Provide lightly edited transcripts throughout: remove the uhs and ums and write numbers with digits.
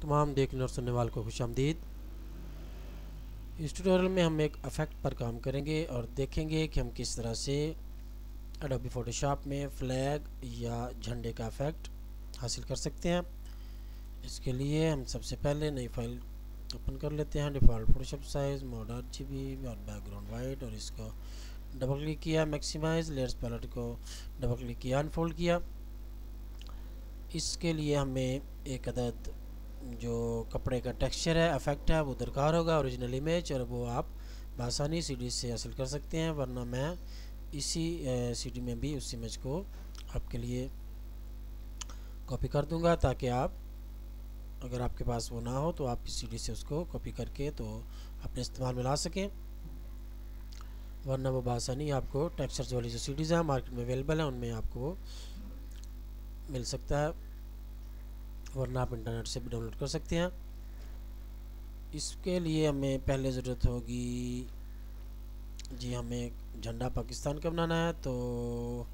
तमाम देखने और सुनने वालों को खुशामदीद। इस ट्यूटोरियल में हम एक इफ़ेक्ट पर काम करेंगे और देखेंगे कि हम किस तरह से एडोबी फ़ोटोशॉप में फ्लैग या झंडे का इफ़ेक्ट हासिल कर सकते हैं। इसके लिए हम सबसे पहले नई फाइल ओपन कर लेते हैं। Default Photoshop size mode RGB और बैकग्राउंड वाइट, और इसको डबल क्लिक किया, मैक्सिमाइज लेयर्स पैलेट को डबल क्लिक किया, अनफोल्ड किया। इसके लिए हमें एक अदद जो कपड़े का टेक्सचर है, इफेक्ट है, वो दरकार होगा, ओरिजिनल इमेज, और वो आप बआसानी CD से हासिल कर सकते हैं, वरना मैं इसी CD में भी उस इमेज को आपके लिए कॉपी कर दूंगा, ताकि आप अगर आपके पास वो ना हो तो आप इस CD से उसको कॉपी करके तो अपने इस्तेमाल में ला सकें, वरना वो बआसानी आपको टेक्सचर्स वाली जो CDs हैं मार्केट में अवेलेबल हैं उनमें आपको वो मिल सकता है, वरना आप इंटरनेट से भी डाउनलोड कर सकते हैं। इसके लिए हमें पहले ज़रूरत होगी जी, हमें झंडा पाकिस्तान का बनाना है, तो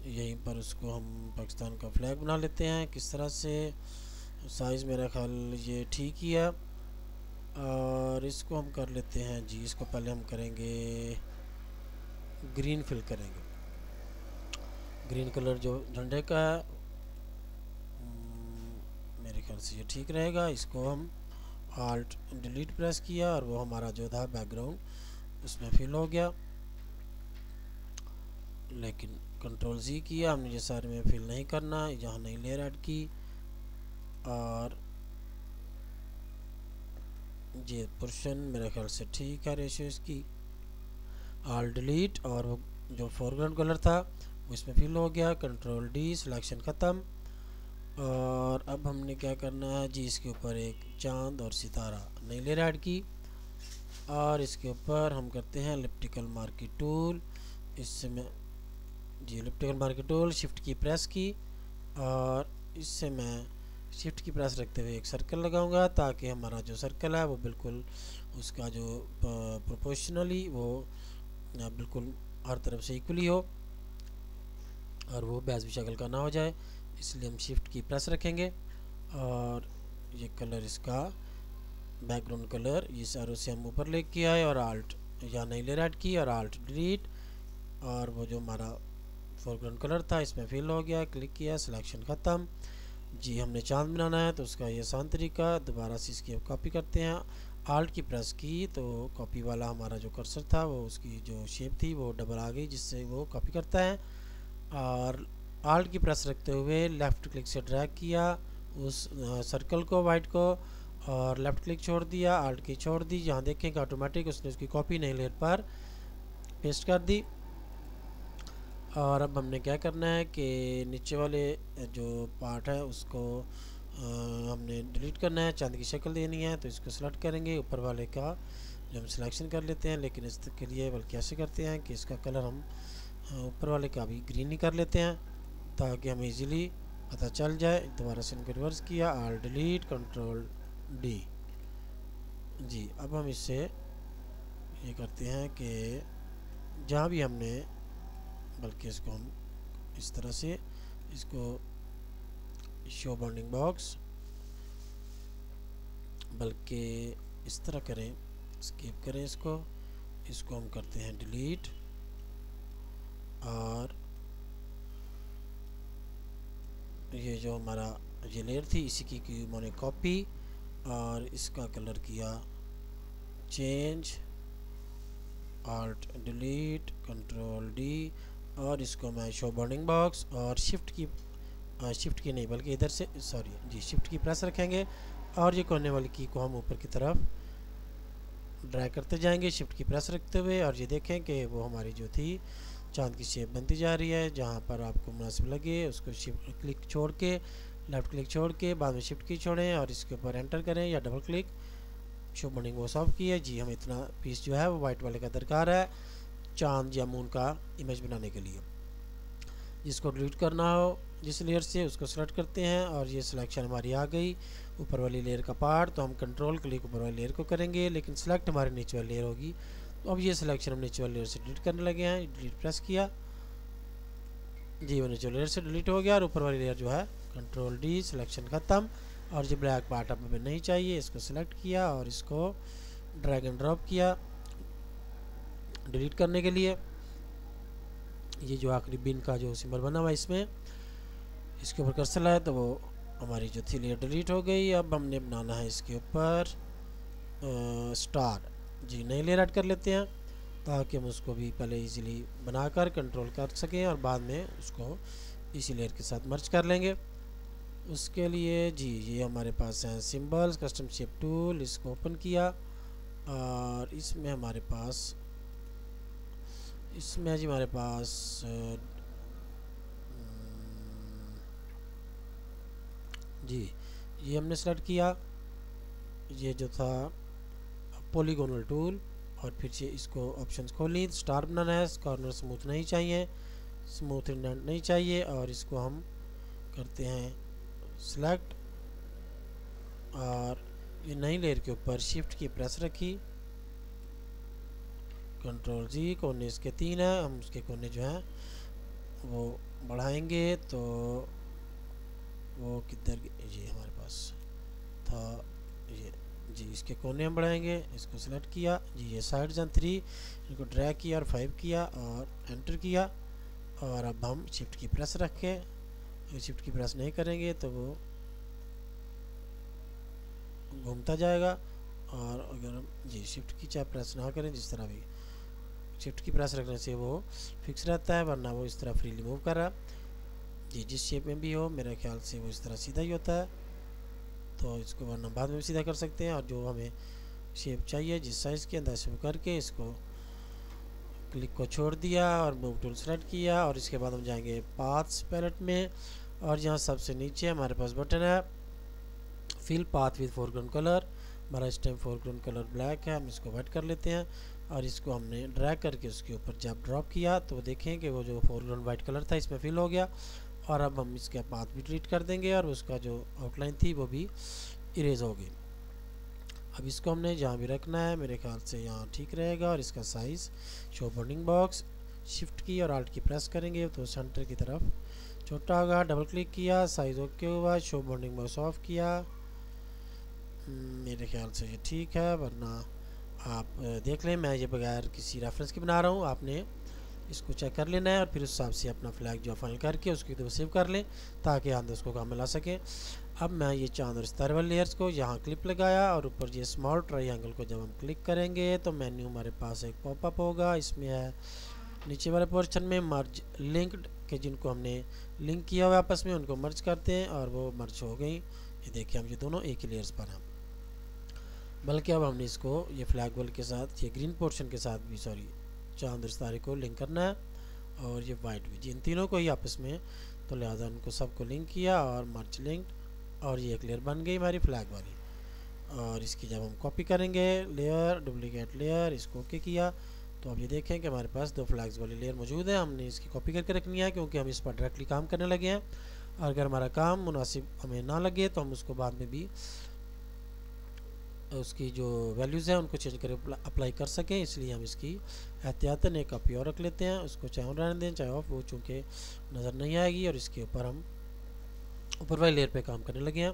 यहीं पर उसको हम पाकिस्तान का फ्लैग बना लेते हैं। किस तरह से, साइज़ मेरा ख्याल ये ठीक ही है, और इसको हम कर लेते हैं जी, इसको पहले हम करेंगे ग्रीन फिल करेंगे। ग्रीन कलर जो झंडे का है मेरे ख्याल से ये ठीक रहेगा। इसको हम Alt डिलीट प्रेस किया और वो हमारा जो था बैकग्राउंड उसमें फिल हो गया, लेकिन Ctrl Z किया हमने, ये सारे में फिल नहीं करना, यहाँ नई लेयर ऐड की और ये पोर्शन मेरे ख्याल से ठीक है, रेशियो इसकी। Alt डिलीट और वो जो फोरग्राउंड कलर था वो इसमें फिल हो गया। Ctrl D, सिलेक्शन ख़त्म। और अब हमने क्या करना है जी, इसके ऊपर एक चांद और सितारा नई लेयर ऐड की, और इसके ऊपर हम करते हैं एलिप्टिकल मार्की टूल। इससे मैं जी एलिप्टिकल मार्की टूल शिफ्ट की प्रेस की, और इससे मैं शिफ्ट की प्रेस रखते हुए एक सर्कल लगाऊंगा, ताकि हमारा जो सर्कल है वो बिल्कुल उसका जो प्रोपोर्शनली वो बिल्कुल हर तरफ से इक्वली हो और वो बेज़मी शक्ल का ना हो जाए। इसलिए हम शिफ्ट की प्रेस रखेंगे, और ये कलर इसका बैकग्राउंड कलर इस एरो से हम ऊपर लेके आए और Alt या नई लेयर ऐड की और Alt डिलीट, और वो जो हमारा फोरग्राउंड कलर था इसमें फिल हो गया। क्लिक किया, सिलेक्शन ख़त्म। जी हमने चांद बनाना है, तो उसका ये आसान तरीका, दोबारा से इसकी कॉपी करते हैं। Alt की प्रेस की तो कॉपी वाला हमारा जो कर्सर था वो उसकी जो शेप थी वो डबल आ गई, जिससे वो कॉपी करता है। और Alt की प्रेस रखते हुए लेफ़्ट क्लिक से ड्रैग किया उस सर्कल को, वाइट को, और लेफ़्ट क्लिक छोड़ दिया, Alt की छोड़ दी। यहाँ देखें कि ऑटोमेटिक उसने उसकी कॉपी नई लेयर पर पेस्ट कर दी। और अब हमने क्या करना है कि नीचे वाले जो पार्ट है उसको हमने डिलीट करना है, चांद की शक्ल देनी है, तो इसको सेलेक्ट करेंगे। ऊपर वाले का जो हम सिलेक्शन कर लेते हैं, लेकिन इसके लिए बल्कि ऐसे करते हैं कि इसका कलर हम ऊपर वाले का भी ग्रीन ही कर लेते हैं, ताकि हमें इजीली पता चल जाए। दोबारा से इनको रिवर्स किया, Alt डिलीट Ctrl D। जी अब हम इससे ये करते हैं कि जहाँ भी हमने, बल्कि इसको हम इस तरह से इसको शो बाउंडिंग बॉक्स, बल्कि इस तरह करें, स्किप करें इसको हम करते हैं डिलीट, और ये जो हमारा ये लेयर थी इसी की मैंने कॉपी, और इसका कलर किया change, Alt delete Ctrl D, और इसको मैं शो बाउंडिंग बॉक्स और शिफ्ट की नहीं बल्कि इधर से सॉरी जी शिफ्ट की प्रेस रखेंगे, और ये कोने वाली की को हम ऊपर की तरफ ड्रैग करते जाएंगे शिफ्ट की प्रेस रखते हुए, और ये देखें कि वो हमारी जो थी चांद की शेप बनती जा रही है। जहाँ पर आपको मुनासिब लगे उसको शिफ्ट क्लिक छोड़ के, लेफ़्ट क्लिक छोड़ के बाद में शिफ्ट की छोड़ें और इसके ऊपर एंटर करें या डबल क्लिक, शो बाउंडिंग वो ऑफ की है। जी हमें इतना पीस जो है वो वाइट वाले का दरकार है चांद या मून का इमेज बनाने के लिए। जिसको डिलीट करना हो जिस लेयर से उसको सेलेक्ट करते हैं, और ये सिलेक्शन हमारी आ गई ऊपर वाली लेयर का पार्ट, तो हम कंट्रोल क्लिक ऊपर वाली लेयर को करेंगे, लेकिन सेलेक्ट हमारी नीचे वाली लेयर होगी। तो अब ये सिलेक्शन हम नीचे वाली लेयर से डिलीट करने लगे हैं। डिलीट प्रेस किया, जी वो नीचे लेयर से डिलीट हो गया, और ऊपर वाली लेयर जो है Ctrl D, सिलेक्शन ख़त्म। और जो ब्लैक पार्ट हमें नहीं चाहिए इसको सिलेक्ट किया और इसको ड्रैग एंड ड्रॉप किया डिलीट करने के लिए। ये जो आखिरी बिन का जो सिंबल बना हुआ है इसमें इसके ऊपर कर्सर लाया तो वो हमारी जो थी लेयर डिलीट हो गई। अब हमने बनाना है इसके ऊपर स्टार। जी नई लेयर ऐड कर लेते हैं ताकि हम उसको भी पहले इजीली बनाकर कंट्रोल कर सकें और बाद में उसको इसी लेयर के साथ मर्ज कर लेंगे। उसके लिए जी ये हमारे पास हैं सिंबल्स कस्टम शेप टूल, इसको ओपन किया और इसमें हमारे पास जी हमारे पास जी ये हमने सेलेक्ट किया, ये जो था पॉलीगोनल टूल और फिर से इसको ऑप्शंस खोली। स्टार बनाना है, कॉर्नर स्मूथ नहीं चाहिए, स्मूथ इंडेंट नहीं चाहिए और इसको हम करते हैं सिलेक्ट और ये नई लेयर के ऊपर शिफ्ट की प्रेस रखी, कंट्रोल जी। कोने इसके 3 है, हम उसके कोने जो हैं वो बढ़ाएंगे तो वो किधर ये हमारे पास था ये जी इसके कोने हम बढ़ाएंगे। इसको सिलेक्ट किया जी, ये साइड्स हैं 3, इनको ड्रैग किया और 5 किया और एंटर किया और अब हम शिफ्ट की प्रेस रख के, अगर शिफ्ट की प्रेस नहीं करेंगे तो वो घूमता जाएगा और अगर हम जी शिफ्ट की चाहे प्रेस ना करें, जिस तरह भी शिफ्ट की प्रेस रखने से वो फिक्स रहता है, वरना वो इस तरह फ्रीली मूव कर रहा है। जी जिस शेप में भी हो मेरे ख्याल से वो इस तरह सीधा ही होता है, तो इसको वरना बाद में भी सीधा कर सकते हैं। और जो हमें शेप चाहिए जिस साइज़ के अंदर से करके इसको क्लिक को छोड़ दिया और मूव टूल सेलेक्ट किया और इसके बाद हम जाएंगे पाथ्स पैलेट में और यहाँ सबसे नीचे हमारे पास बटन है fill path with foreground colour. हमारा इस टाइम फोरग्राउंड कलर ब्लैक है, हम इसको वाइट कर लेते हैं और इसको हमने ड्रैग करके उसके ऊपर जब ड्रॉप किया तो देखें कि वो जो फोरग्राउंड वाइट कलर था इसमें फिल हो गया। और अब हम इसके पाथ भी डिलीट कर देंगे और उसका जो आउटलाइन थी वो भी इरेज हो गई। अब इसको हमने जहाँ भी रखना है मेरे ख्याल से यहाँ ठीक रहेगा और इसका size show bounding box shift की और आल्ट की प्रेस करेंगे तो सेंटर की तरफ छोटा होगा। डबल क्लिक किया, साइज़ ओके हुआ, शो बाउंडिंग बॉक्स ऑफ किया। मेरे ख्याल से ये ठीक है, वरना आप देख लें, मैं ये बगैर किसी रेफरेंस के बना रहा हूँ, आपने इसको चेक कर लेना है और फिर उस हिसाब से अपना फ्लैग जो फाइनल करके उसकी तो सेव कर लें ताकि आंदे उसको काम में ला सकें। अब मैं ये चांद और सितारे वाले लेयर्स को यहाँ क्लिप लगाया और ऊपर ये स्मॉल ट्रायंगल को जब हम क्लिक करेंगे तो मेन्यू हमारे पास एक पॉपअप होगा। इसमें है नीचे वाले पोर्शन में मर्ज लिंक्ड के जिनको हमने लिंक किया हुआ आपस में उनको मर्ज करते हैं और वो मर्ज हो गई। ये देखिए हम ये दोनों एक ही लेयर्स पर हैं, बल्कि अब हमने इसको ये फ्लैग वाल के साथ ये ग्रीन पोर्शन के साथ भी सॉरी चांद और सितारे को लिंक करना है और ये वाइट भी, इन तीनों को ही आपस में, तो लिहाजा उनको सबको लिंक किया और मर्ज लिंक्ड और ये एक लेयर बन गई हमारी फ्लैग वाली। और इसकी जब हम कॉपी करेंगे लेयर डुप्लीकेट लेयर इसको ओके किया तो अब ये देखें कि हमारे पास 2 फ्लैग्स वाली लेयर मौजूद है। हमने इसकी कॉपी करके रखनी है क्योंकि हम इस पर डायरेक्टली काम करने लगे हैं। अगर हमारा काम मुनासिब हमें ना लगे तो हम उसको बाद में भी उसकी जो वैल्यूज़ हैं उनको चेंज कर अप्लाई कर सकें, इसलिए हम इसकी एहतियातन एक कॉपी और रख लेते हैं। उसको चाहे ऑन रहने दें चाहे ऑफ, वो चूँकि नज़र नहीं आएगी और इसके ऊपर हम ऊपर वाली लेयर पे काम करने लगे हैं।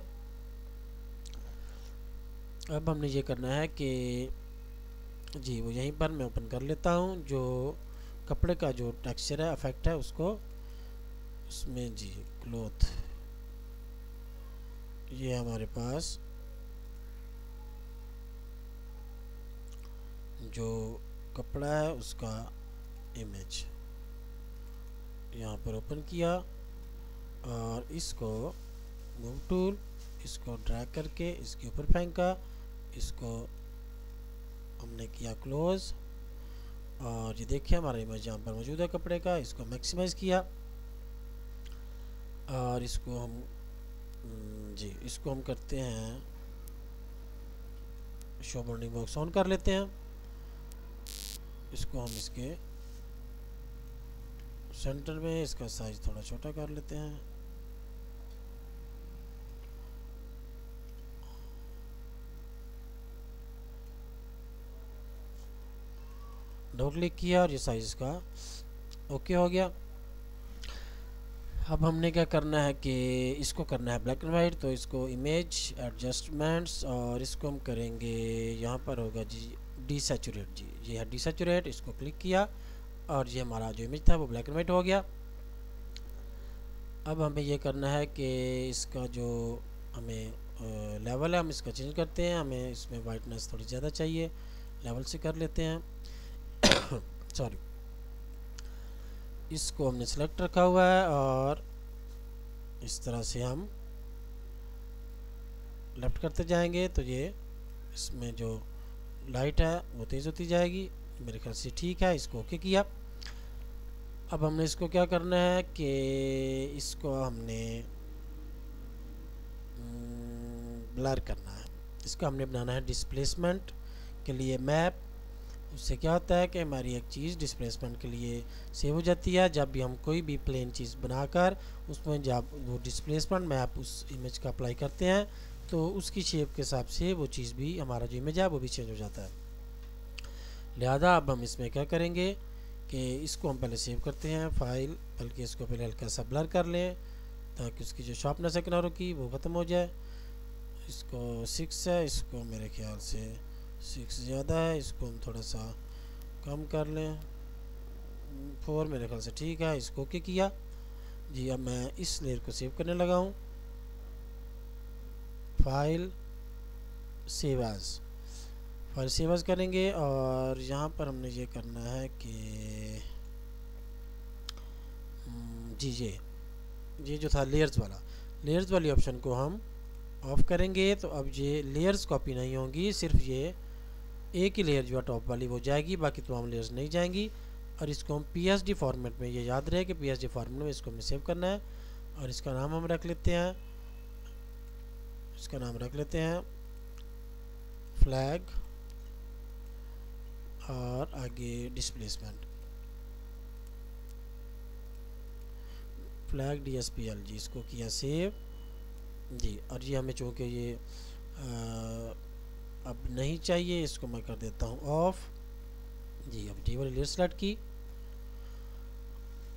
अब हमने ये करना है कि जी वो यहीं पर मैं ओपन कर लेता हूँ जो कपड़े का जो टेक्सचर है इफेक्ट है उसको, उसमें जी क्लॉथ ये हमारे पास जो कपड़ा है उसका इमेज यहाँ पर ओपन किया और इसको मूव टूल इसको ड्रैग करके इसके ऊपर फेंका, इसको हमने किया क्लोज और ये देखिए हमारा इमेज यहाँ पर मौजूद है कपड़े का। इसको मैक्सिमाइज़ किया और इसको हम जी इसको हम करते हैं शो बाउंडिंग बॉक्स ऑन कर लेते हैं। इसको हम इसके सेंटर में इसका साइज थोड़ा छोटा कर लेते हैं। डबल क्लिक किया और ये साइज का ओके हो गया। अब हमने क्या करना है कि इसको करना है ब्लैक एंड वाइट, तो इसको इमेज एडजस्टमेंट्स और इसको हम करेंगे, यहाँ पर होगा जी डीसैचुरेट। जी ये है डीसैचुरेट, इसको क्लिक किया और ये हमारा जो इमेज था वो ब्लैक एंड वाइट हो गया। अब हमें ये करना है कि इसका जो हमें लेवल है हम इसका चेंज करते हैं, हमें इसमें वाइटनेस थोड़ी ज़्यादा चाहिए, लेवल से कर लेते हैं सॉरी। इसको हमने सेलेक्ट रखा हुआ है और इस तरह से हम लेफ्ट करते जाएंगे तो ये इसमें जो लाइट है वो तेज़ होती जाएगी। मेरे ख्याल से ठीक है, इसको ओके किया। अब हमने इसको क्या करना है कि इसको हमने ब्लर करना है। इसका हमने बनाना है डिस्प्लेसमेंट के लिए मैप। उससे क्या होता है कि हमारी एक चीज़ डिस्प्लेसमेंट के लिए सेव हो जाती है। जब भी हम कोई भी प्लेन चीज़ बनाकर उसमें जब वो डिस्प्लेसमेंट मैप उस इमेज का अप्लाई करते हैं तो उसकी शेप के हिसाब से वो चीज़ भी, हमारा जो इमेज है वो भी चेंज हो जाता है। लिहाजा अब हम इसमें क्या करेंगे कि इसको हम पहले सेव करते हैं फाइल, बल्कि इसको पहले हल्का सा ब्लर कर लें ताकि उसकी जो शार्पनेस है किनारों की वो ख़त्म हो जाए। इसको 6 है, इसको मेरे ख्याल से 6 ज़्यादा है, इसको हम थोड़ा सा कम कर लें, 4 मेरे ख्याल से ठीक है। इसको ओके किया जी। अब मैं इस लेयर को सेव करने लगा हूँ, file save as, file save as करेंगे और यहाँ पर हमने ये करना है कि जी ये जो था लेयर्स वाली ऑप्शन को हम ऑफ़ करेंगे। तो अब ये लेयर्स कॉपी नहीं होंगी, सिर्फ ये एक ही लेयर जो है टॉप वाली वो जाएगी, बाकी तमाम लेयर्स नहीं जाएंगी। और इसको हम PSD फॉर्मेट में, ये याद रहे कि PSD फॉर्मेट में इसको हमें सेव करना है। और इसका नाम हम रख लेते हैं, फ्लैग और आगे डिस्प्लेसमेंट, फ्लैग DSPL जी। इसको किया सेव जी। और ये हमें चूँकि ये अब नहीं चाहिए, इसको मैं कर देता हूँ ऑफ जी। अब डी वाली लेयर सेलेक्ट की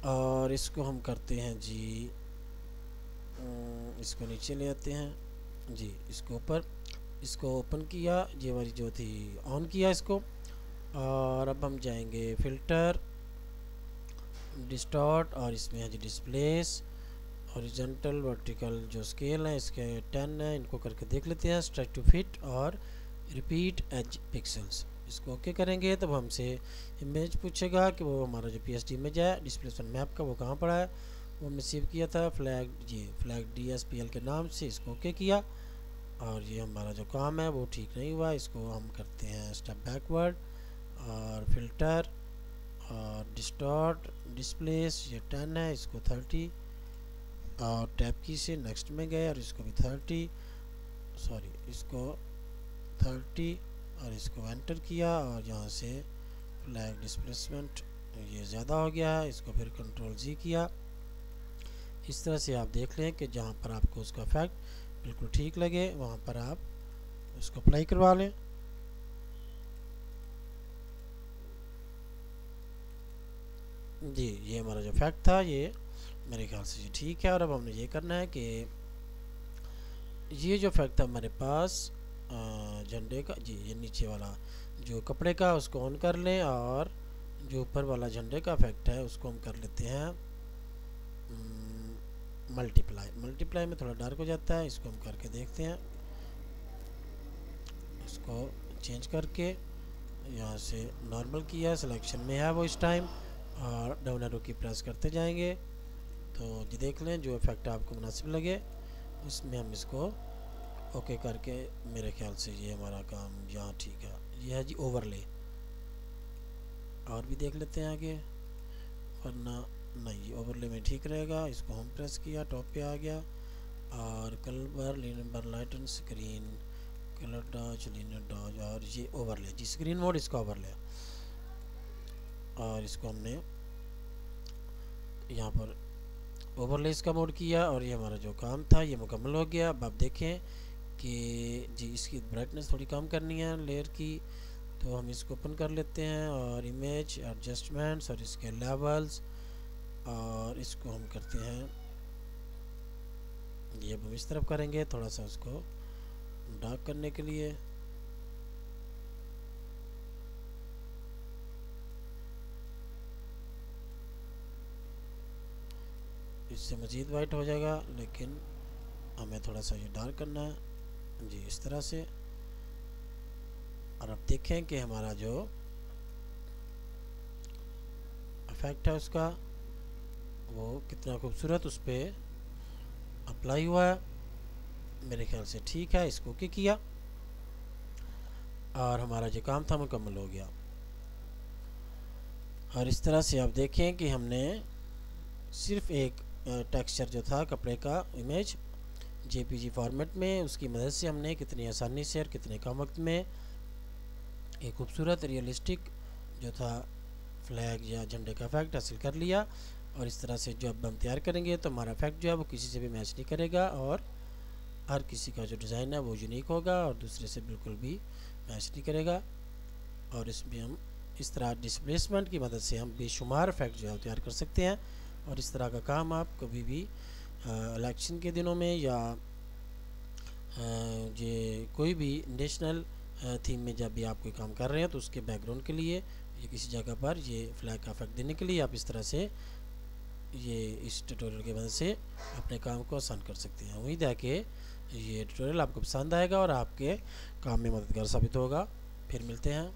और इसको हम करते हैं जी, इसको नीचे ले आते हैं जी, इसको ऊपर, इसको ओपन किया, ये वाली जो थी ऑन किया इसको। और अब हम जाएंगे फ़िल्टर, डिस्टॉर्ट और इसमें है जी डिस्प्लेस, हॉरिजॉन्टल वर्टिकल जो स्केल है इसके 10 है, इनको करके देख लेते हैं, स्ट्राइक टू फिट और रिपीट एज पिक्सल्स। इसको ओके करेंगे तब हमसे इमेज पूछेगा कि वो हमारा जो PSD इमेज है डिस्प्लेसमेंट मैप का वो कहाँ पड़ा है, वो हमने सेव किया था फ्लैग DSPL के नाम से। इसको ओके किया और ये हमारा जो काम है वो ठीक नहीं हुआ, इसको हम करते हैं स्टेप बैकवर्ड और फिल्टर और डिस्टॉर्ट, डिस्प्लेस, ये 10 है, इसको 30 और टैब की से नेक्स्ट में गए और इसको भी 30 इसको 30 और इसको एंटर किया और यहाँ से फ्लैग डिस्प्लेसमेंट ये ज़्यादा हो गया है, इसको फिर कंट्रोल Z किया। इस तरह से आप देख लें कि जहाँ पर आपको उसका इफेक्ट बिल्कुल ठीक लगे वहाँ पर आप उसको अप्लाई करवा लें। जी ये हमारा जो इफेक्ट था ये मेरे ख्याल से ये ठीक है। और अब हमने ये करना है कि ये जो इफेक्ट था हमारे पास झंडे का जी, ये नीचे वाला जो कपड़े का उसको ऑन कर लें और जो ऊपर वाला झंडे का इफेक्ट है उसको हम कर लेते हैं मल्टीप्लाई में थोड़ा डार्क हो जाता है, इसको हम करके देखते हैं। इसको चेंज करके यहाँ से नॉर्मल किया, सिलेक्शन में है वो इस टाइम, और डाउन एरो की प्रेस करते जाएंगे तो ये देख लें जो इफेक्ट आपको मुनासिब लगे उसमें हम इसको ओके करके, मेरे ख्याल से ये हमारा काम यहाँ ठीक है। ये है जी ओवरले, और भी देख लेते हैं आगे, वरना नहीं ओवरले में ठीक रहेगा। इसको हम प्रेस किया, टॉप पे आ गया और colour linear lighten screen colour dodge linear dodge और ये ओवरले जी, स्क्रीन मोड इसका ओवरले। और इसको हमने यहाँ पर ओवरले इसका मोड किया और ये हमारा जो काम था ये मुकम्मल हो गया। अब आप देखें कि जी इसकी ब्राइटनेस थोड़ी कम करनी है लेयर की, तो हम इसको ओपन कर लेते हैं और इमेज एडजस्टमेंट्स और इसके लेवल्स, और इसको हम करते हैं ये अब हम इस तरफ करेंगे, थोड़ा सा उसको डार्क करने के लिए। इससे मज़ीद वाइट हो जाएगा, लेकिन हमें थोड़ा सा ये डार्क करना है जी, इस तरह से। और अब देखें कि हमारा जो इफेक्ट है उसका वो कितना खूबसूरत उस पर अप्लाई हुआ है। मेरे ख्याल से ठीक है। इसको ओके किया और हमारा जो काम था मुकम्मल हो गया। और इस तरह से आप देखें कि हमने सिर्फ एक टेक्सचर जो था कपड़े का इमेज जेपीजी फॉर्मेट में, उसकी मदद से हमने कितनी आसानी से और कितने कम वक्त में एक खूबसूरत रियलिस्टिक जो था फ्लैग या झंडे का इफेक्ट हासिल कर लिया। और इस तरह से जो अब हम तैयार करेंगे तो हमारा इफेक्ट जो है वो किसी से भी मैच नहीं करेगा और हर किसी का जो डिज़ाइन है वो यूनिक होगा और दूसरे से बिल्कुल भी मैच नहीं करेगा। और इसमें हम इस तरह डिस्प्लेसमेंट की मदद से हम बेशुमार इफेक्ट जो है तैयार कर सकते हैं। और इस तरह का काम आप कभी भी इलेक्शन के दिनों में या ये कोई भी नेशनल थीम में जब भी आप कोई काम कर रहे हैं तो उसके बैकग्राउंड के लिए या किसी जगह पर ये फ्लैग का इफेक्ट देने के लिए आप इस तरह से ये इस ट्यूटोरियल की मदद से अपने काम को आसान कर सकते हैं। उम्मीद है कि ये ट्यूटोरियल आपको पसंद आएगा और आपके काम में मददगार साबित होगा। फिर मिलते हैं।